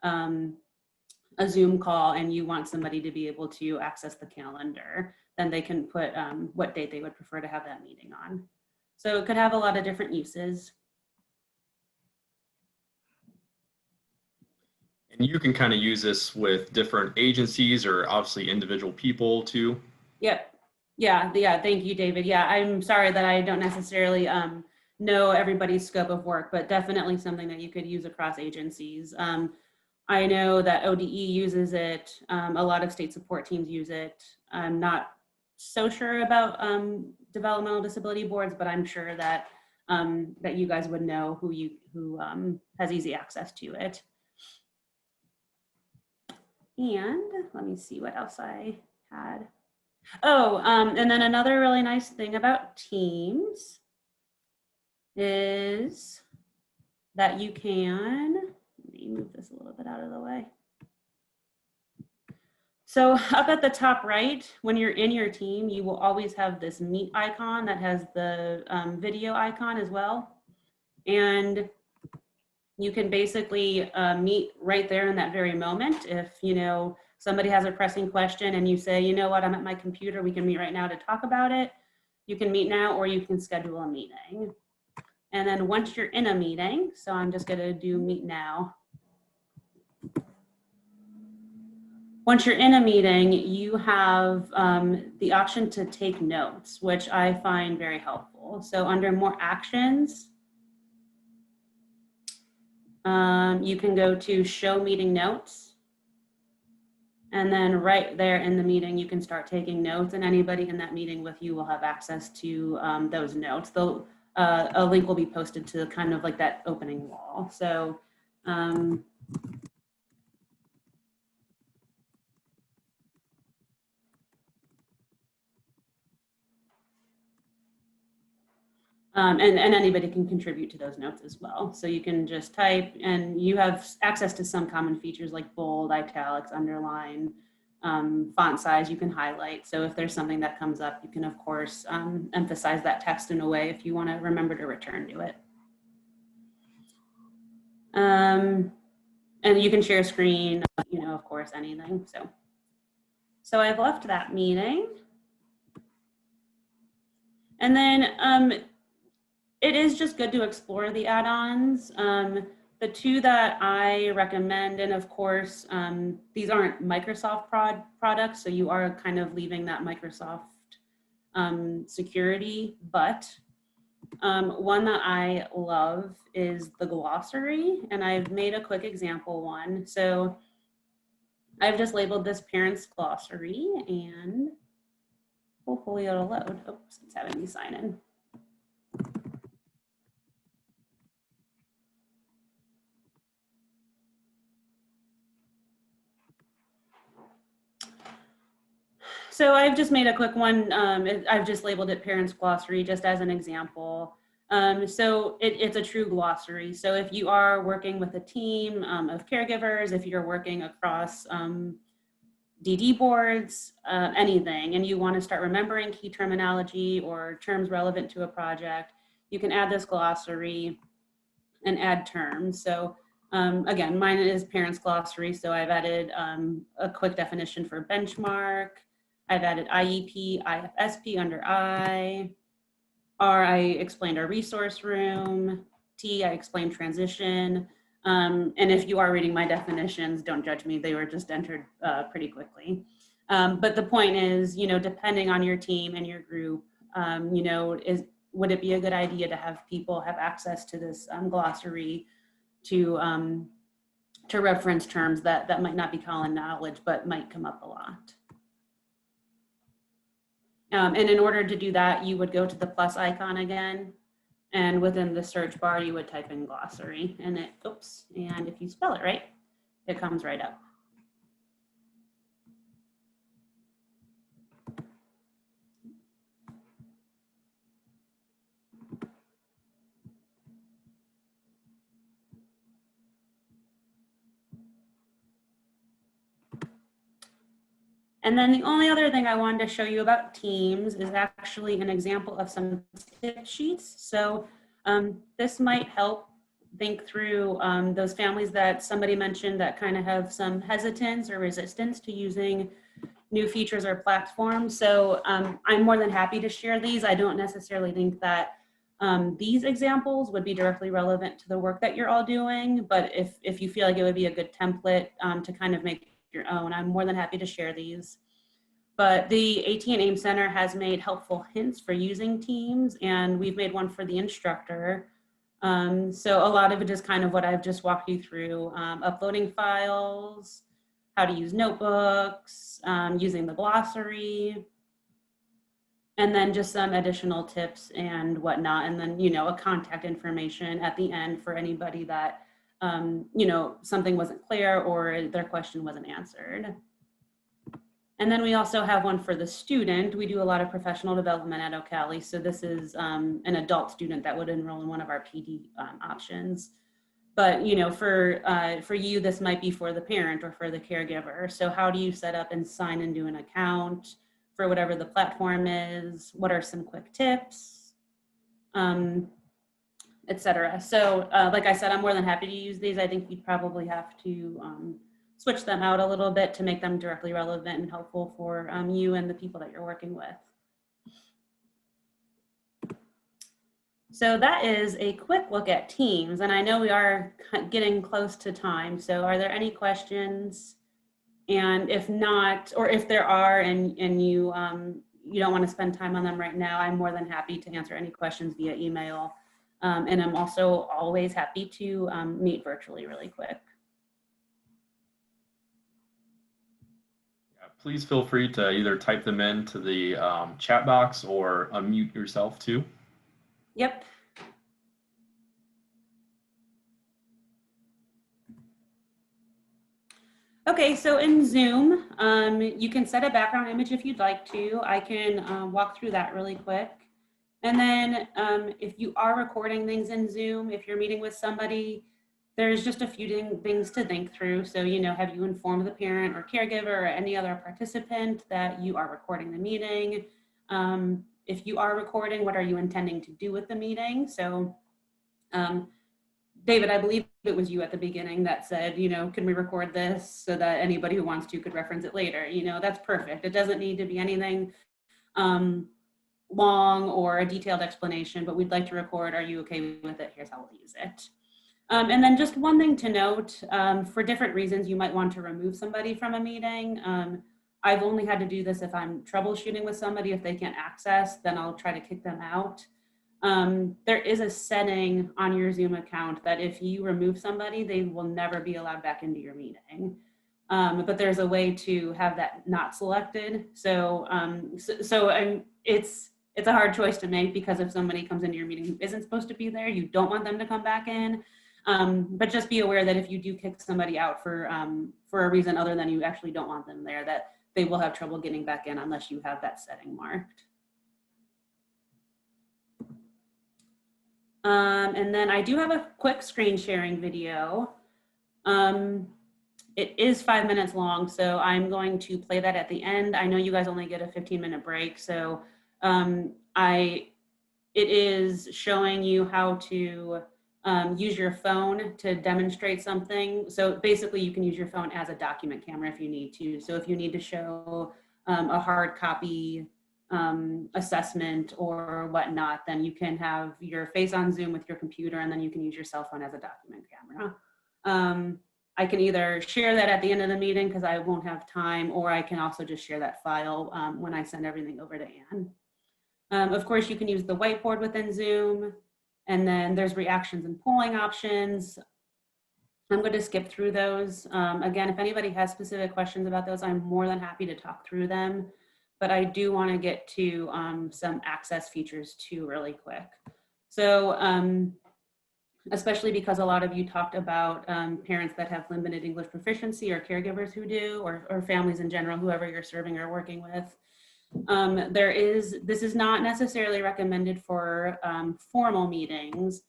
a Zoom call and you want somebody to be able to access the calendar, then they can put what date they would prefer to have that meeting on. So it could have a lot of different uses. And you can kind of use this with different agencies or obviously individual people too. Yep. Yeah. Thank you, David. Yeah, I'm sorry that I don't necessarily know everybody's scope of work, but definitely something that you could use across agencies. I know that ODE uses it. A lot of state support teams use it. I'm not so sure about developmental disability boards, but I'm sure that that you guys would know who has easy access to it. And let me see what else I had. Oh, and then another really nice thing about Teams is that you can, let me move this a little bit out of the way. So up at the top right, when you're in your team, you will always have this meet icon that has the video icon as well. And you can basically meet right there in that very moment. If, you know, somebody has a pressing question and you say, you know what, I'm at my computer, we can meet right now to talk about it. You can meet now, or you can schedule a meeting. And then once you're in a meeting, so I'm just gonna do meet now. Once you're in a meeting, you have the option to take notes, which I find very helpful. So under more actions, you can go to show meeting notes. And then right there in the meeting, you can start taking notes, and anybody in that meeting with you will have access to those notes. A link will be posted to kind of like that opening wall. So and anybody can contribute to those notes as well. So you can just type, and you have access to some common features like bold, italics, underline, font size you can highlight. So if there's something that comes up, you can of course emphasize that text in a way if you want to remember to return to it. And you can share screen, you know, of course, anything. So I've left that meeting. And then it is just good to explore the add-ons. The two that I recommend, and of course, these aren't Microsoft products, so you are kind of leaving that Microsoft security, but one that I love is the glossary, and I've made a quick example one. So I've just labeled this parents glossary, and hopefully it'll load. Oops, it's having me sign in. So I've just made a quick one. I've just labeled it Parents Glossary just as an example. So it's a true glossary. So if you are working with a team of caregivers, if you're working across DD boards, anything, and you want to start remembering key terminology or terms relevant to a project, you can add this glossary and add terms. So again, mine is Parents Glossary. So I've added a quick definition for benchmark. I've added IEP, IFSP under I. R, I explained our resource room. T, I explained transition. And if you are reading my definitions, don't judge me. They were just entered pretty quickly. But the point is, you know, depending on your team and your group, you know, would it be a good idea to have people have access to this glossary to reference terms that might not be common knowledge, but might come up a lot. And in order to do that, you would go to the plus icon again, and within the search bar, you would type in glossary, and it, oops, and if you spell it right, it comes right up. And then the only other thing I wanted to show you about Teams is actually an example of some tip sheets. So this might help think through those families that somebody mentioned that kind of have some hesitance or resistance to using new features or platforms. So I'm more than happy to share these. I don't necessarily think that these examples would be directly relevant to the work that you're all doing, but if you feel like it would be a good template to kind of make your own, I'm more than happy to share these. But the AT and AIM Center has made helpful hints for using Teams, and we've made one for the instructor. So a lot of it is kind of what I've just walked you through, uploading files, how to use notebooks, using the glossary, and then just some additional tips and whatnot. And then, you know, a contact information at the end for anybody that, you know, something wasn't clear or their question wasn't answered. And then we also have one for the student. We do a lot of professional development at O'Cali. So this is an adult student that would enroll in one of our PD options. But you know, for you, this might be for the parent or for the caregiver. So how do you set up and sign into an account for whatever the platform is? What are some quick tips, etc. So like I said, I'm more than happy to use these. I think you'd probably have to switch them out a little bit to make them directly relevant and helpful for you and the people that you're working with. So that is a quick look at Teams, and I know we are getting close to time. So are there any questions? And if not, or if there are, and you you don't want to spend time on them right now, I'm more than happy to answer any questions via email. And I'm also always happy to meet virtually really quick. Yeah, please feel free to either type them into the chat box or unmute yourself too. Yep. Okay, so in Zoom, you can set a background image if you'd like to. I can walk through that really quick. And then if you are recording things in Zoom, if you're meeting with somebody, there's just a few things to think through. So, you know, have you informed the parent or caregiver or any other participant that you are recording the meeting? If you are recording, what are you intending to do with the meeting? So, David, I believe it was you at the beginning that said, you know, can we record this so that anybody who wants to could reference it later? You know, that's perfect. It doesn't need to be anything long or a detailed explanation, but we'd like to record. Are you okay with it? Here's how we'll use it. And then just one thing to note, for different reasons, you might want to remove somebody from a meeting. I've only had to do this if I'm troubleshooting with somebody. If they can't access, then I'll try to kick them out. There is a setting on your Zoom account that if you remove somebody, they will never be allowed back into your meeting. But there's a way to have that not selected. So, it's a hard choice to make, because if somebody comes into your meeting who isn't supposed to be there, you don't want them to come back in. But just be aware that if you do kick somebody out for a reason other than you actually don't want them there, that they will have trouble getting back in unless you have that setting marked. And then I do have a quick screen sharing video. It is 5 minutes long, so I'm going to play that at the end. I know you guys only get a 15-minute break, so it is showing you how to use your phone to demonstrate something. So basically, you can use your phone as a document camera if you need to. So if you need to show a hard copy assessment or whatnot, then you can have your face on Zoom with your computer, and then you can use your cell phone as a document camera. I can either share that at the end of the meeting because I won't have time, or I can also just share that file when I send everything over to Anne. Of course, you can use the whiteboard within Zoom, and then there's reactions and polling options. I'm going to skip through those. Again, if anybody has specific questions about those, I'm more than happy to talk through them. But I do want to get to some access features too really quick. So especially because a lot of you talked about parents that have limited English proficiency, or caregivers who do, or families in general, whoever you're serving or working with. This is not necessarily recommended for formal meetings,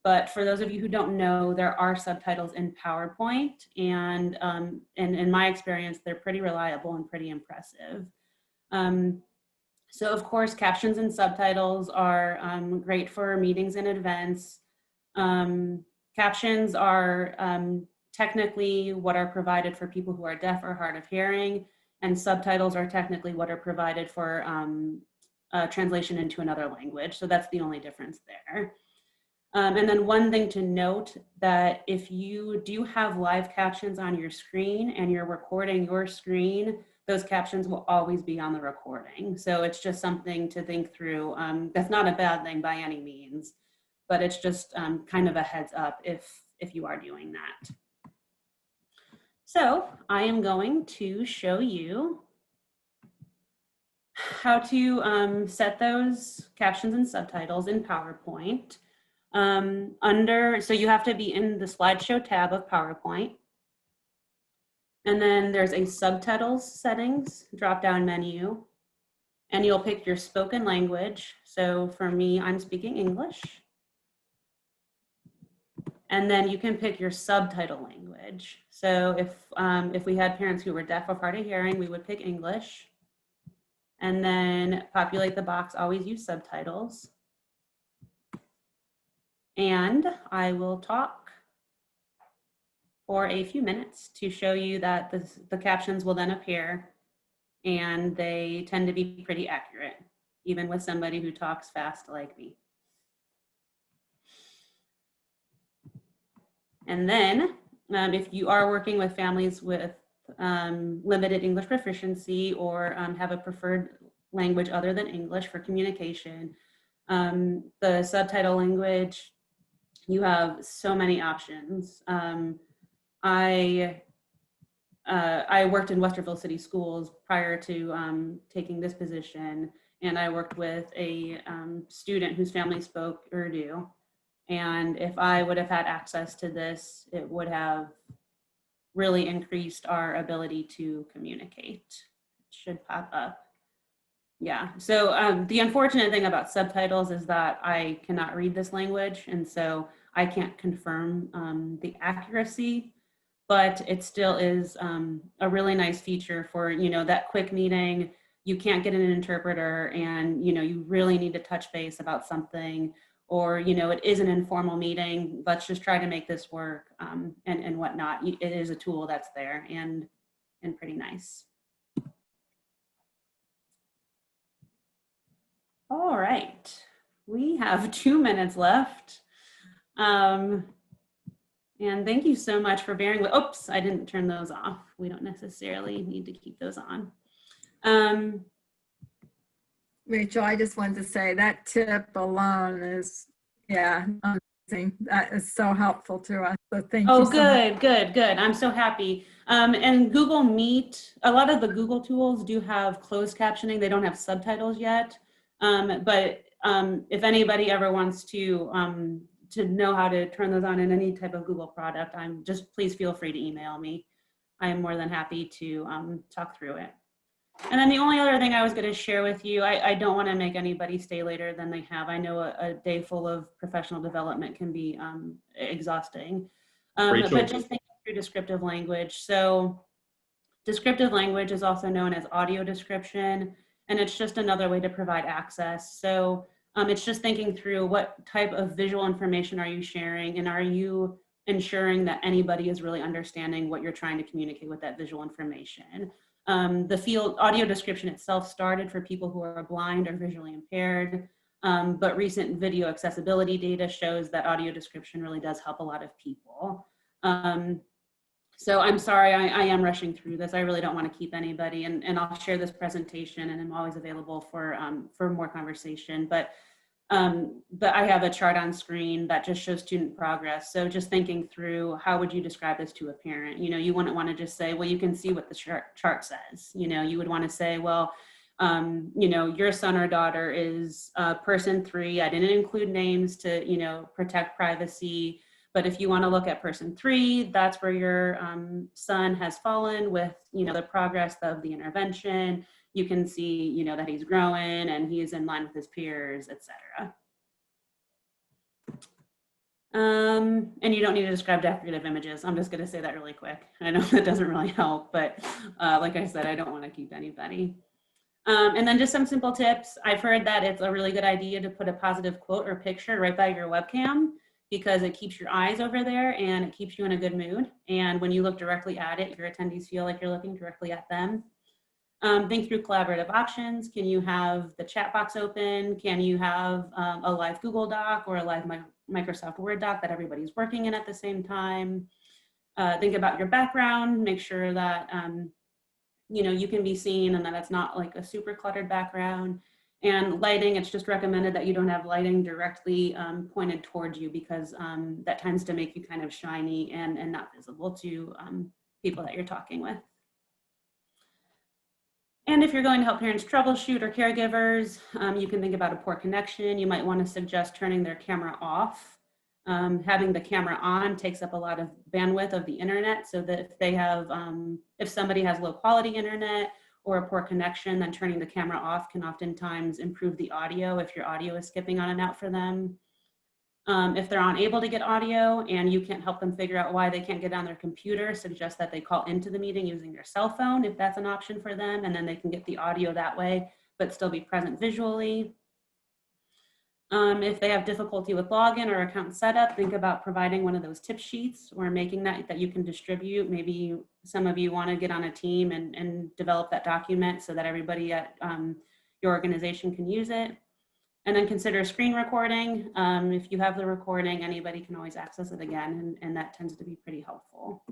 but for those of you who don't know, there are subtitles in PowerPoint, and in my experience, they're pretty reliable and pretty impressive. So of course, captions and subtitles are great for meetings and events. Captions are technically what are provided for people who are deaf or hard of hearing, and subtitles are technically what are provided for translation into another language. So that's the only difference there. And then one thing to note, that if you do have live captions on your screen and you're recording your screen, those captions will always be on the recording. So it's just something to think through. That's not a bad thing by any means, but it's just kind of a heads up if you are doing that. So I am going to show you how to set those captions and subtitles in PowerPoint. So you have to be in the slideshow tab of PowerPoint. And then there's a subtitles settings drop-down menu, and you'll pick your spoken language. So for me, I'm speaking English. And then you can pick your subtitle language. So if we had parents who were deaf or hard of hearing, we would pick English. And then populate the box, always use subtitles. And I will talk for a few minutes to show you that the captions will then appear, and they tend to be pretty accurate, even with somebody who talks fast like me. And then if you are working with families with limited English proficiency or have a preferred language other than English for communication, the subtitle language, you have so many options. I worked in Westerville City Schools prior to taking this position, and I worked with a student whose family spoke Urdu. And if I would have had access to this, it would have really increased our ability to communicate. It should pop up. Yeah, so the unfortunate thing about subtitles is that I cannot read this language, and so I can't confirm the accuracy, but it still is a really nice feature for, that quick meeting. You can't get an interpreter, and, you really need to touch base about something, or, it is an informal meeting. Let's just try to make this work and whatnot. It is a tool that's there and pretty nice. All right, we have 2 minutes left. And thank you so much for bearing with, oops, I didn't turn those off. We don't necessarily need to keep those on. Rachel, I just wanted to say that tip alone is, amazing. That is so helpful to us. So thank you. Oh, so much. good. I'm so happy. And Google Meet, a lot of the Google tools do have closed captioning. They don't have subtitles yet. But if anybody ever wants to know how to turn those on in any type of Google product, please feel free to email me. I am more than happy to talk through it. And then the only other thing I was going to share with you, I don't want to make anybody stay later than they have. I know a day full of professional development can be exhausting, but just thinking through descriptive language. So descriptive language is also known as audio description, and it's just another way to provide access. So it's just thinking through what type of visual information are you sharing, and are you ensuring that anybody is really understanding what you're trying to communicate with that visual information. The field audio description itself started for people who are blind or visually impaired, but recent video accessibility data shows that audio description really does help a lot of people. So I'm sorry, I am rushing through this. I really don't want to keep anybody, and I'll share this presentation, and I'm always available for more conversation. But I have a chart on screen that just shows student progress. So just thinking through, how would you describe this to a parent? You wouldn't want to just say, well, you can see what the chart says. You would want to say, well, your son or daughter is person 3. I didn't include names to, protect privacy. But if you want to look at person 3, that's where your son has fallen with, the progress of the intervention. You can see, that he's growing and he's in line with his peers, etc. And you don't need to describe decorative images. I'm just going to say that really quick. I know that doesn't really help, but like I said, I don't want to keep anybody. And then just some simple tips. I've heard that it's a really good idea to put a positive quote or picture right by your webcam, because it keeps your eyes over there and it keeps you in a good mood. And when you look directly at it, your attendees feel like you're looking directly at them. Think through collaborative options. Can you have the chat box open? Can you have a live Google Doc or a live Microsoft Word doc that everybody's working in at the same time? Think about your background. Make sure that you can be seen and that it's not like a super cluttered background. And lighting, it's just recommended that you don't have lighting directly pointed towards you, because that tends to make you kind of shiny and not visible to people that you're talking with. And if you're going to help parents troubleshoot or caregivers, you can think about a poor connection. You might want to suggest turning their camera off. Having the camera on takes up a lot of bandwidth of the internet, so that if they have, if somebody has low quality internet or a poor connection, then turning the camera off can oftentimes improve the audio if your audio is skipping on and out for them. If they're unable to get audio and you can't help them figure out why they can't get on their computer, suggest that they call into the meeting using their cell phone if that's an option for them, and then they can get the audio that way, but still be present visually. If they have difficulty with login or account setup, think about providing one of those tip sheets or making that you can distribute. Maybe some of you want to get on a team and develop that document so that everybody at your organization can use it. And then consider screen recording. If you have the recording, anybody can always access it again, and that tends to be pretty helpful.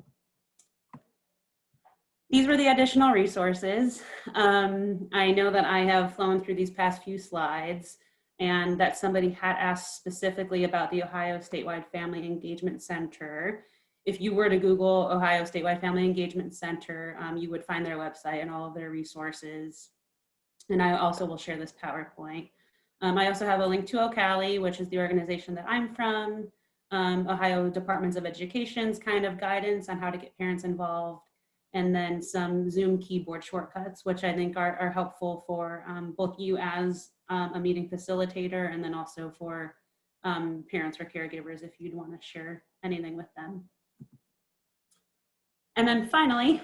These were the additional resources. I know that I have flown through these past few slides, and that somebody had asked specifically about the Ohio Statewide Family Engagement Center. If you were to Google Ohio Statewide Family Engagement Center, you would find their website and all of their resources. And I also will share this PowerPoint. I also have a link to OCALI, which is the organization that I'm from, Ohio Departments of Education's kind of guidance on how to get parents involved, and then some Zoom keyboard shortcuts, which I think are helpful for both you as a meeting facilitator, and then also for parents or caregivers if you'd want to share anything with them. And then finally,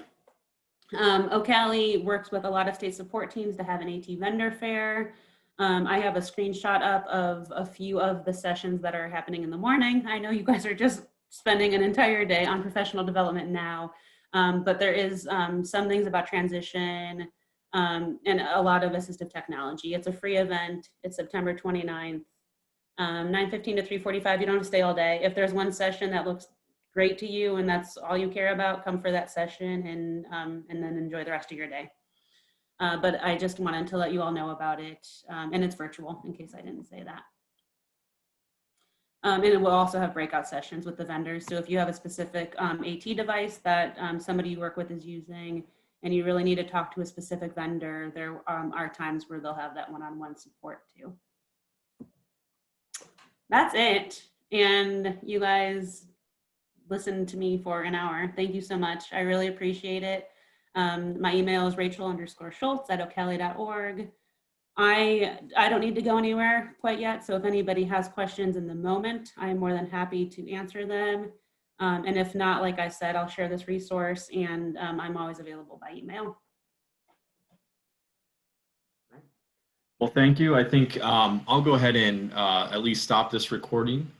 OCALI works with a lot of state support teams to have an AT vendor fair. I have a screenshot up of a few of the sessions that are happening in the morning. I know you guys are just spending an entire day on professional development now, but there is some things about transition and a lot of assistive technology. It's a free event. It's September 29th, 9:15 to 3:45. You don't have to stay all day. If there's one session that looks great to you and that's all you care about, come for that session and then enjoy the rest of your day. But I just wanted to let you all know about it, and it's virtual in case I didn't say that. And it will also have breakout sessions with the vendors. So if you have a specific AT device that somebody you work with is using and you really need to talk to a specific vendor, there are times where they'll have that one-on-one support too. That's it. And you guys listened to me for an hour. Thank you so much. I really appreciate it. My email is rachel_schultz@ocali.org. I don't need to go anywhere quite yet. So if anybody has questions in the moment, I'm more than happy to answer them. And if not, like I said, I'll share this resource and I'm always available by email. Well, thank you. I think I'll go ahead and at least stop this recording